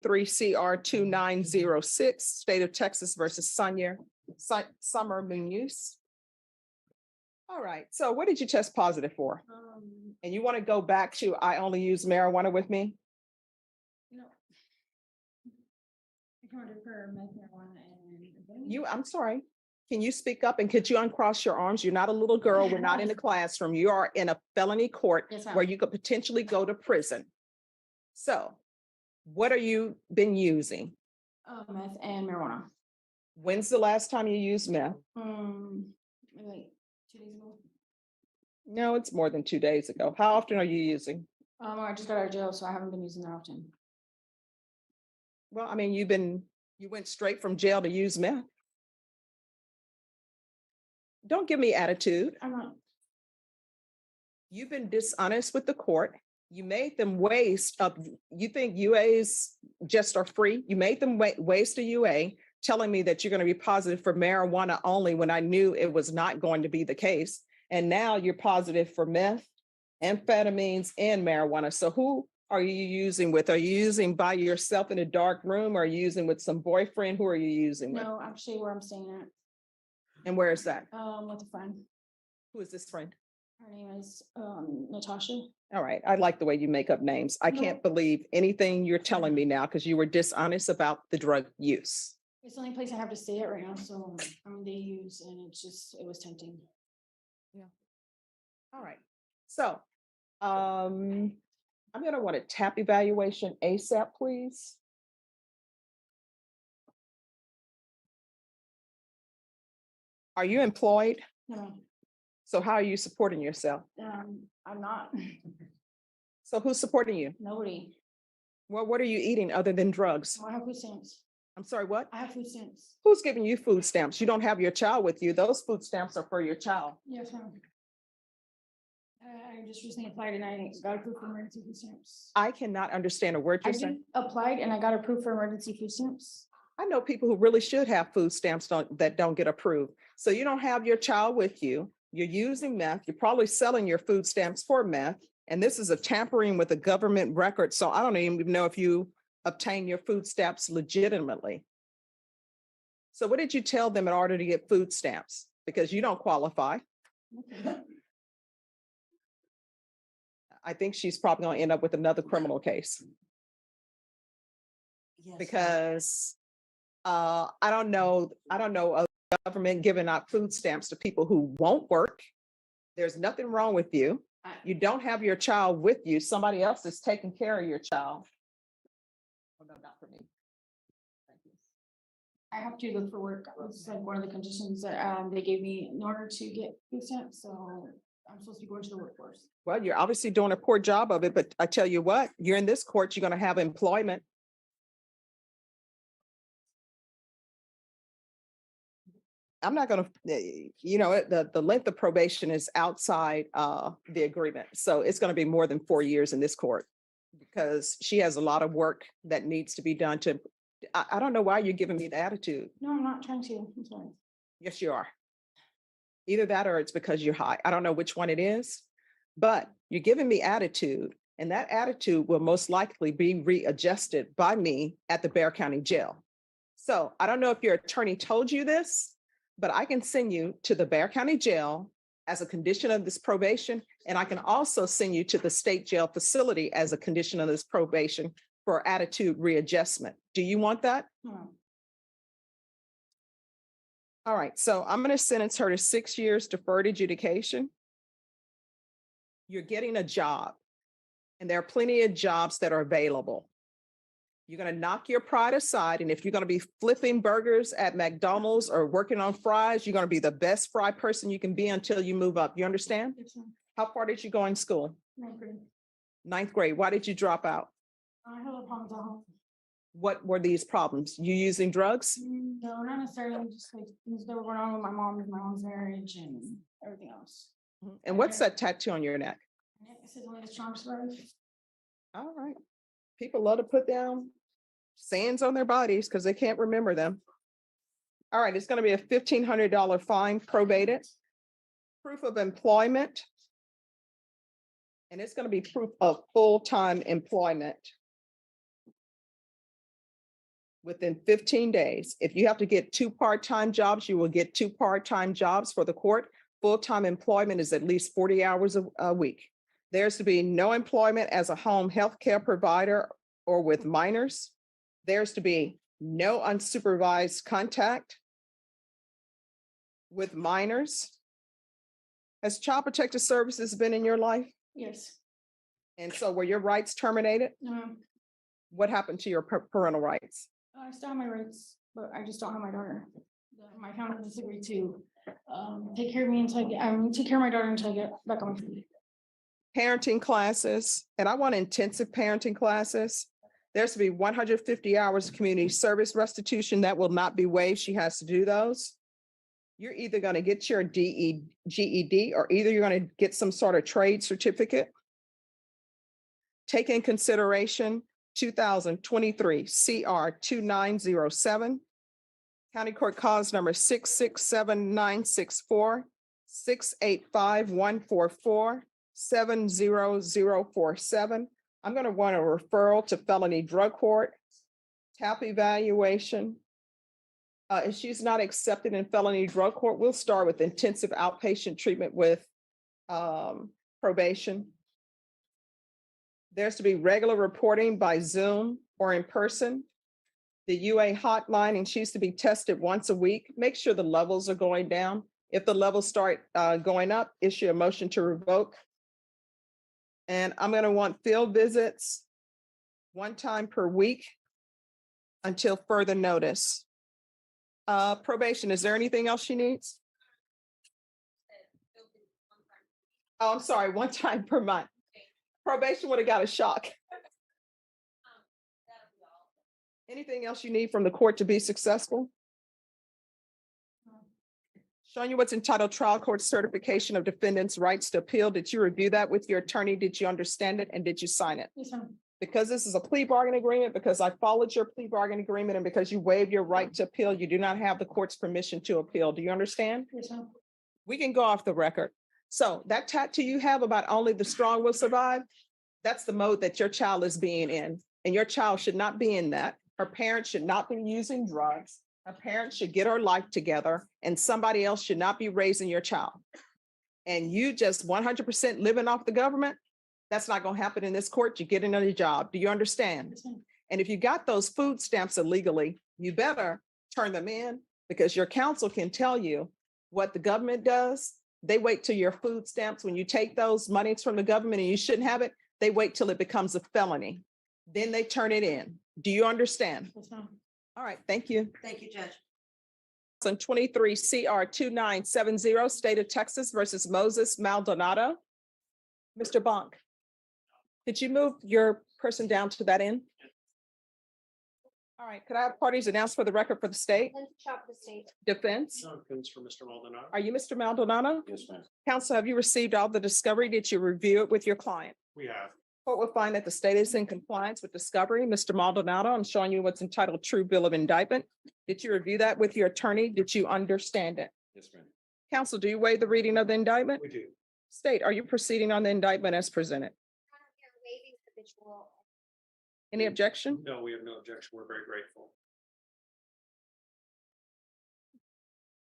3 CR 2906, State of Texas versus Summer Munoz. All right, so what did you test positive for? And you want to go back to I only use marijuana with me? No. I can order for meth, marijuana, and I'm sorry. Can you speak up and could you uncross your arms? You're not a little girl. We're not in a classroom. You are in a felony court Yes, ma'am. where you could potentially go to prison. So what are you been using? meth and marijuana. When's the last time you used meth? Like 2 days ago. No, it's more than 2 days ago. How often are you using? I just got out of jail, so I haven't been using that often. Well, I mean, you went straight from jail to use meth. Don't give me attitude. I'm not. You've been dishonest with the court. You made them waste of, you think UAs just are free? You made them waste a UA telling me that you're going to be positive for marijuana only when I knew it was not going to be the case. And now you're positive for meth, amphetamines, and marijuana. So who are you using with? Are you using by yourself in a dark room? Or are you using with some boyfriend? Who are you using with? No, actually where I'm staying at. And where is that? With a friend. Who is this friend? Her name is Natasha. All right. I like the way you make up names. I can't believe anything you're telling me now because you were dishonest about the drug use. It's the only place I have to stay at right now. So they use and it was tempting. Yeah. All right. So I'm going to want a TAP evaluation ASAP, please. Are you employed? No. So how are you supporting yourself? I'm not. So who's supporting you? Nobody. Well, what are you eating other than drugs? I have food stamps. I'm sorry, what? I have food stamps. Who's giving you food stamps? You don't have your child with you. Those food stamps are for your child. Yes, ma'am. I just recently applied and I got approved for emergency food stamps. I cannot understand a word you're saying. Applied and I got approved for emergency food stamps. I know people who really should have food stamps that don't get approved. So you don't have your child with you. You're using meth. You're probably selling your food stamps for meth. And this is a tampering with a government record. So I don't even know if you obtain your food stamps legitimately. So what did you tell them in order to get food stamps? Because you don't qualify. Okay. I think she's probably going to end up with another criminal case. Yes. Because I don't know a government giving out food stamps to people who won't work. There's nothing wrong with you. You don't have your child with you. Somebody else is taking care of your child. Oh, no, not for me. Thank you. I have to look for work. That was like one of the conditions that they gave me in order to get food stamps. So I'm supposed to be going to the workforce. Well, you're obviously doing a poor job of it, but I tell you what, you're in this court, you're going to have employment. I'm not going to, the length of probation is outside the agreement. So it's going to be more than 4 years in this court because she has a lot of work that needs to be done to, I don't know why you're giving me the attitude. No, I'm not trying to. I'm sorry. Yes, you are. Either that or it's because you're high. I don't know which one it is, but you're giving me attitude, and that attitude will most likely be readjusted by me at the Bexar County Jail. So I don't know if your attorney told you this, but I can send you to the Bexar County Jail as a condition of this probation, and I can also send you to the state jail facility as a condition of this probation for attitude readjustment. Do you want that? No. All right, so I'm going to sentence her to 6 years deferred adjudication. You're getting a job, and there are plenty of jobs that are available. You're going to knock your pride aside, and if you're going to be flipping burgers at McDonald's or working on fries, you're going to be the best fry person you can be until you move up. You understand? Yes, ma'am. How far did you go in school? 9th grade. 9th grade. Why did you drop out? I had a problem at home. What were these problems? You using drugs? No, not necessarily. Just like things that were going on with my mom's marriage and everything else. And what's that tattoo on your neck? It says only the strong survive. All right. People love to put down sayings on their bodies because they can't remember them. All right, it's going to be a $1,500 fine, probated, proof of employment, and it's going to be proof of full-time employment. within 15 days. If you have to get 2 part-time jobs, you will get 2 part-time jobs for the court. Full-time employment is at least 40 hours a week. There's to be no employment as a home health care provider or with minors. There's to be no unsupervised contact with minors. Has Child Protective Services been in your life? Yes. And so were your rights terminated? What happened to your parental rights? I still have my rights, but I just don't have my daughter. My family disagreed to take care of me until I get, take care of my daughter until I get back on my feet. Parenting classes, and I want intensive parenting classes. There's to be 150 hours of community service restitution that will not be waived. She has to do those. You're either going to get your GED or either you're going to get some sort of trade certificate. Take in consideration 2023 CR 2907, County Court Cause number 667-964, 685-144, 70047. I'm going to want a referral to felony drug court, TAP evaluation. If she's not accepted in felony drug court, we'll start with intensive outpatient treatment with probation. There's to be regular reporting by Zoom or in person. The UA hotline, and she's to be tested once a week. Make sure the levels are going down. If the levels start going up, issue a motion to revoke. And I'm going to want field visits 1 time per week until further notice. Probation, is there anything else she needs? Oh, I'm sorry, 1 time per month. Probation would have got a shock. Anything else you need from the court to be successful? Showing you what's entitled Trial Court Certification of Defendant's Rights to Appeal. Did you review that with your attorney? Did you understand it? And did you sign it? Yes, ma'am. Because this is a plea bargain agreement, because I followed your plea bargain agreement, and because you waived your right to appeal, you do not have the court's permission to appeal. Do you understand? Yes, ma'am. We can go off the record. So that tattoo you have about only the strong will survive, that's the mode that your child is being in. And your child should not be in that. Her parents should not be using drugs. Her parents should get her life together, and somebody else should not be raising your child. And you just 100% living off the government, that's not going to happen in this court. You get another job. Do you understand? Yes, ma'am. And if you got those food stamps illegally, you better turn them in, because your counsel can tell you what the government does. They wait till your food stamps, when you take those monies from the government and you shouldn't have it, they wait till it becomes a felony. Then they turn it in. Do you understand? Yes, ma'am. All right, thank you. Thank you, Judge. 23 CR 2970, State of Texas versus Moses Maldonado. Mr. Bonk, could you move your person down to that end? All right, could I have parties announced for the record for the state? Chop the state. Defense? No offense for Mr. Maldonado. Are you Mr. Maldonado? Yes, ma'am. Counsel, have you received all the discovery? Did you review it with your client? We have. Court will find that the state is in compliance with discovery. Mr. Maldonado, I'm showing you what's entitled True Bill of Indictment. Did you review that with your attorney? Did you understand it? Yes, ma'am. Counsel, do you waive the reading of the indictment? We do. State, are you proceeding on the indictment as presented? Waiving habitual. Any objection? No, we have no objection. We're very grateful.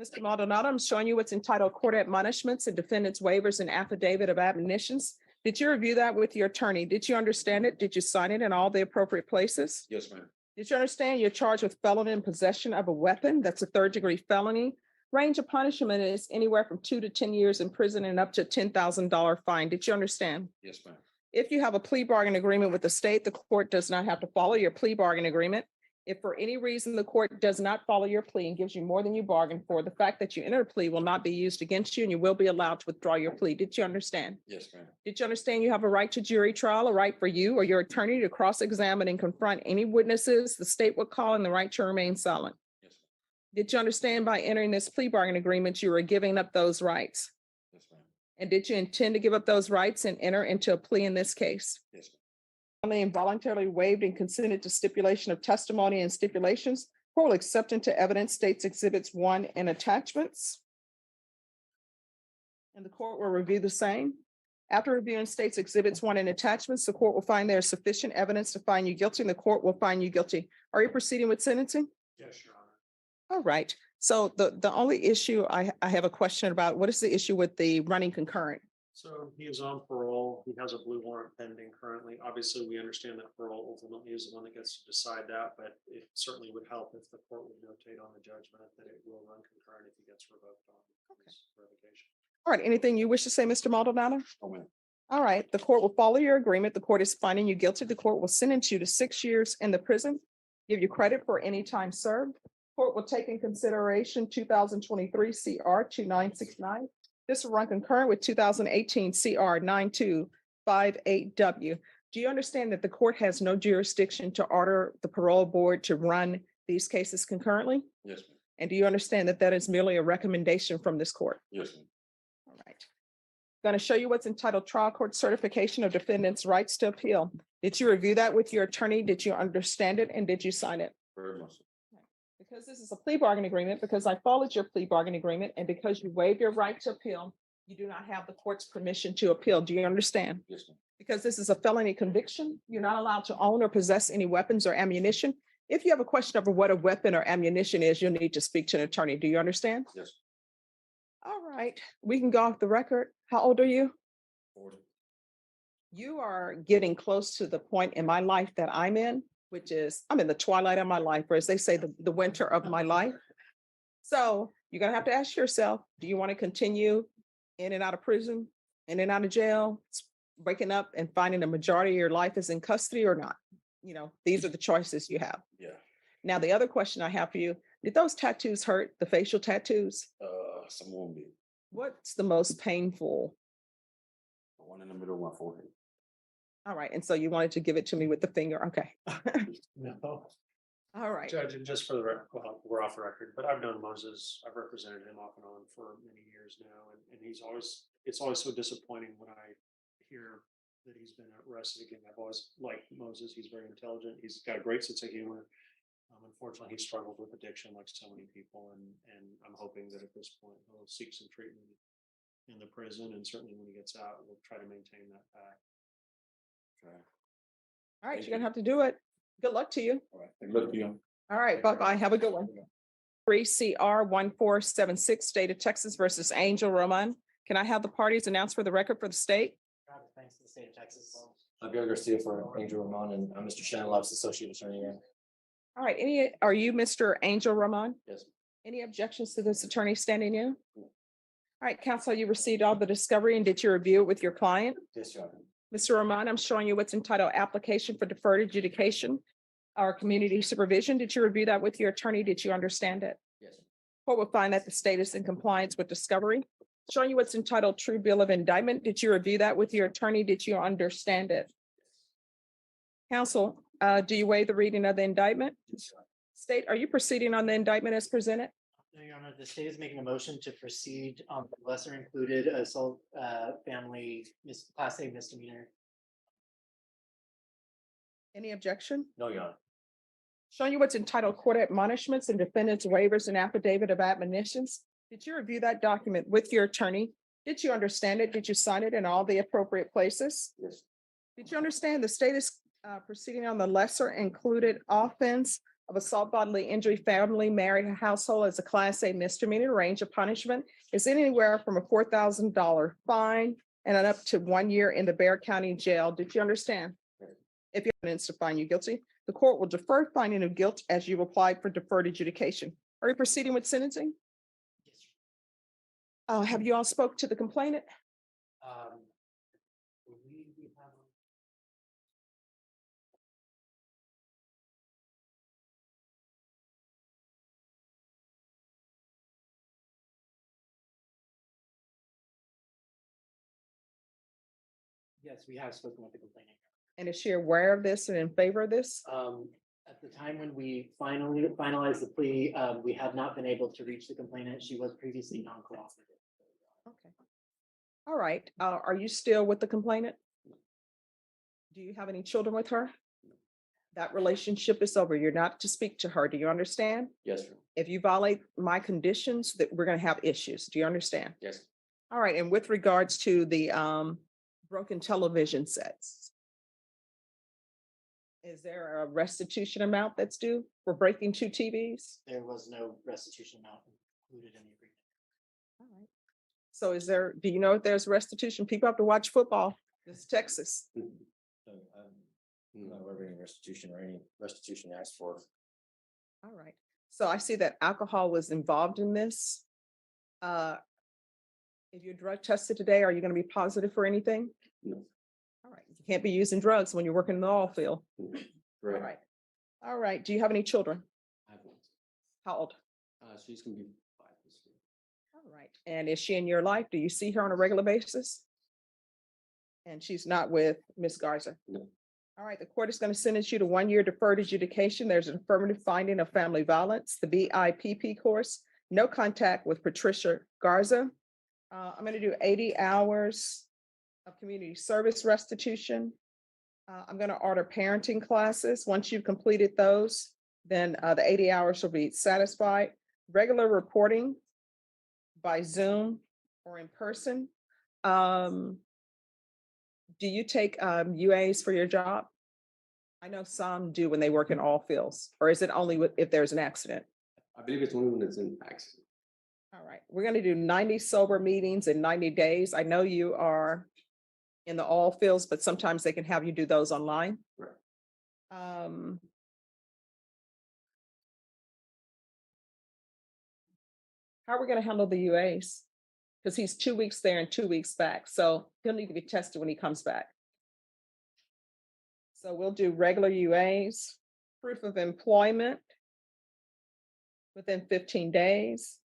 Mr. Maldonado, I'm showing you what's entitled Court Admonishments and Defendant's Waivers and Affidavit of Admonitions. Did you review that with your attorney? Did you understand it? Did you sign it in all the appropriate places? Yes, ma'am. Did you understand you're charged with felony in possession of a weapon? That's a 3rd-degree felony. Range of punishment is anywhere from 2 to 10 years in prison and up to $10,000 fine. Did you understand? Yes, ma'am. If you have a plea bargain agreement with the state, the court does not have to follow your plea bargain agreement. If for any reason the court does not follow your plea and gives you more than you bargained for, the fact that you enter a plea will not be used against you, and you will be allowed to withdraw your plea. Did you understand? Yes, ma'am. Did you understand you have a right to jury trial, a right for you or your attorney to cross-examine and confront any witnesses the state would call, and the right to remain silent? Yes, ma'am. Did you understand by entering this plea bargain agreement, you were giving up those rights? Yes, ma'am. And did you intend to give up those rights and enter into a plea in this case? Yes, ma'am. Only involuntarily waived and consented to stipulation of testimony and stipulations. Court will accept into evidence states exhibits 1 and attachments. And the court will review the same. After reviewing state's exhibits 1 and attachments, the court will find there is sufficient evidence to find you guilty, and the court will find you guilty. Are you proceeding with sentencing? Yes, Your Honor. All right. So the only issue I have a question about, what is the issue with the running concurrent? So he is on parole. He has a blue warrant pending currently. Obviously, we understand that parole ultimately is the one that gets to decide that, but it certainly would help if the court would notate on the judgment that it will run concurrent if he gets revoked on his revocation. All right. Anything you wish to say, Mr. Maldonado? Oh, man. All right. The court will follow your agreement. The court is finding you guilty. The court will sentence you to 6 years in the prison, give you credit for any time served. Court will take in consideration 2023 CR 2969. This will run concurrent with 2018 CR 9258W. Do you understand that the court has no jurisdiction to order the parole board to run these cases concurrently? Yes, ma'am. And do you understand that that is merely a recommendation from this court? Yes, ma'am. All right. Going to show you what's entitled Trial Court Certification of Defendant's Rights to Appeal. Did you review that with your attorney? Did you understand it? And did you sign it? Very much so. Because this is a plea bargain agreement, because I followed your plea bargain agreement, and because you waive your right to appeal, you do not have the court's permission to appeal. Do you understand? Yes, ma'am. Because this is a felony conviction, you're not allowed to own or possess any weapons or ammunition. If you have a question over what a weapon or ammunition is, you'll need to speak to an attorney. Do you understand? Yes. All right, we can go off the record. How old are you? 40. You are getting close to the point in my life that I'm in, which is I'm in the twilight of my life, or as they say, the winter of my life. So you're going to have to ask yourself, do you want to continue in and out of prison, in and out of jail, breaking up and finding the majority of your life is in custody or not? You know, these are the choices you have. Yeah. Now, the other question I have for you, did those tattoos hurt, the facial tattoos? Some won't be. What's the most painful? The one in the middle of my forehead. All right. And so you wanted to give it to me with the finger. Okay. No. All right. Judge, and just for the record, well, we're off the record, but I've known Moses, I've represented him off and on for many years now, and it's always so disappointing when I hear that he's been arrested again. I've always liked Moses. He's very intelligent. He's got a great sense of humor. Unfortunately, he struggled with addiction like so many people, and I'm hoping that at this point he'll seek some treatment in the prison, and certainly when he gets out, we'll try to maintain that path. Okay. All right. Thank You're going to you. have to do it. Good luck to you. All right. Good luck to you. All right. Bye-bye. Have a good one. 3 CR 1476, State of Texas versus Angel Roman. Can I have the parties announced for the record for the state? Thanks to the state of Texas. I'm Gary Garcia for Angel Ramon, and I'm Mr. Shannon Love's associate attorney here. All right. Are you Mr. Angel Roman? Yes. Any objections to this attorney standing in? All right, counsel, you received all the discovery, and did you review it with your client? Yes, Your Honor. Mr. Roman, I'm showing you what's entitled Application for Deferred Adjudication or Community Supervision. Did you review that with your attorney? Did you understand it? Yes. Court will find that the state is in compliance with discovery. Showing you what's entitled True Bill of Indictment. Did you review that with your attorney? Did you understand it? Counsel, do you waive the reading of the indictment? Yes, Your Honor. State, are you proceeding on the indictment as presented? No, Your Honor, the state is making a motion to proceed on the lesser included assault family class A misdemeanor. Any objection? No, Your Honor. Showing you what's entitled Court Admonishments and Defendants Waivers and Affidavit of Admonitions. Did you review that document with your attorney? Did you understand it? Did you sign it in all the appropriate places? Yes. Did you understand the state is proceeding on the lesser included offense of assault, bodily injury, family, married household as a class A misdemeanor? Range of punishment is anywhere from a $4,000 fine and up to 1 year in the Bexar County Jail. Did you understand? Yes. If you have evidence to find you guilty, the court will defer finding of guilt as you applied for deferred adjudication. Are you proceeding with sentencing? Yes. Have you all spoke to the complainant? We have. Yes, we have spoken with the complainant. And is she aware of this and in favor of this? At the time when we finalized the plea, we have not been able to reach the complainant. She was previously non-cooperative. Okay. All right. Are you still with the complainant? Do you have any children with her? That relationship is over. You're not to speak to her. Do you understand? Yes, sir. If you violate my conditions, that we're going to have issues. Do you understand? Yes. All right. And with regards to the broken television sets. Is there a restitution amount that's due for breaking 2 TVs? There was no restitution amount included in the agreement. All right. So do you know if there's restitution? People have to watch football. This is Texas. I'm not aware of any restitution or any restitution asked for. All right. So I see that alcohol was involved in this. If you're drug tested today, are you going to be positive for anything? No. All right. You can't be using drugs when you're working in the oil field. All Correct. right. All right. Do you have any children? I have one. How old? She's gonna be 5 this year. All right. And is she in your life? Do you see her on a regular basis? And she's not with Miss Garza? No. All right. The court is going to sentence you to 1 year deferred adjudication. There's an affirmative finding of family violence, the BIPP course, no contact with Patricia Garza. I'm going to do 80 hours of community service restitution. I'm going to order parenting classes. Once you've completed those, then the 80 hours will be satisfied. Regular reporting by Zoom or in person. Do you take UAs for your job? I know some do when they work in all fields, or is it only if there's an accident? I believe it's only when it's an accident. All right, we're going to do 90 sober meetings in 90 days. I know you are in the all fields, but sometimes they can have you do those online. Right. How are we going to handle the UAs? Because he's 2 weeks there and 2 weeks back, so he'll need to be tested when he comes back. So we'll do regular UAs, proof of employment within 15 days,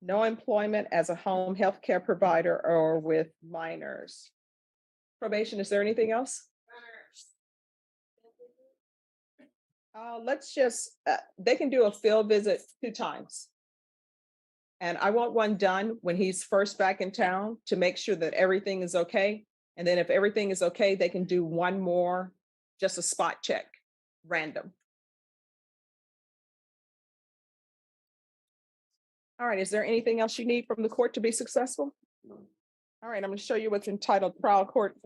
no employment as a home health care provider or with minors. Probation, is there anything else? Let's just, they can do a field visit 2 times. And I want one done when he's first back in town to make sure that everything is okay. And then if everything is okay, they can do one more, just a spot check, random. All right, is there anything else you need from the court to be successful? No. All right, I'm going to show you what's entitled Trial Court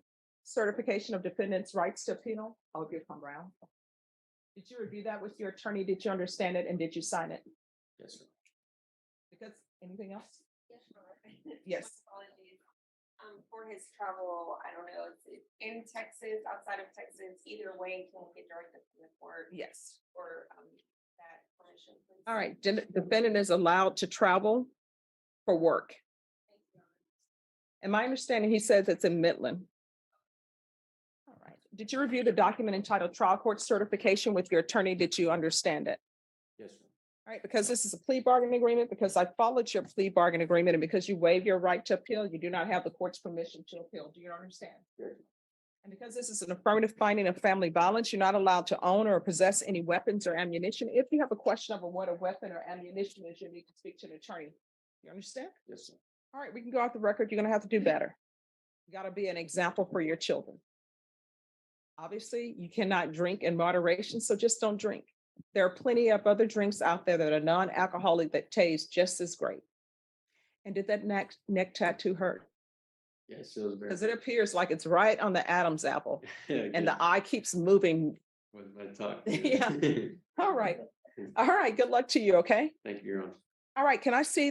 Certification of Defendant's Rights to Appeal. I'll give come around. Did you review that with your attorney? Did you understand it and did you sign it? Yes, sir. Because anything else? Yes, sure. Yes. Apologies. For his travel, I don't know, it's in Texas, outside of Texas, either way, can we get directed from the court Yes. for that permission, please? All right, defendant is allowed to travel for work. Thank you. And my understanding, he says it's in Midland. All right. Did you review the document entitled Trial Court Certification with your attorney? Did you understand it? Yes, sir. All right, because this is a plea bargaining agreement, because I followed your plea bargaining agreement, and because you waive your right to appeal, you do not have the court's permission to appeal. Do you understand? Yes. And because this is an affirmative finding of family violence, you're not allowed to own or possess any weapons or ammunition. If you have a question over what a weapon or ammunition is, you need to speak to the attorney. You understand? Yes, sir. All right, we can go off the record. You're going to have to do better. You got to be an example for your children. Obviously, you cannot drink in moderation, so just don't drink. There are plenty of other drinks out there that are non-alcoholic that taste just as great. And did that neck tattoo hurt? Yes, it was very. Because it appears like it's right on the Adam's apple, Yeah, and the eye keeps moving. with my talk. Yeah. All right. All right. Good luck to you. Okay. Thank you, Your Honor. All right. Can I see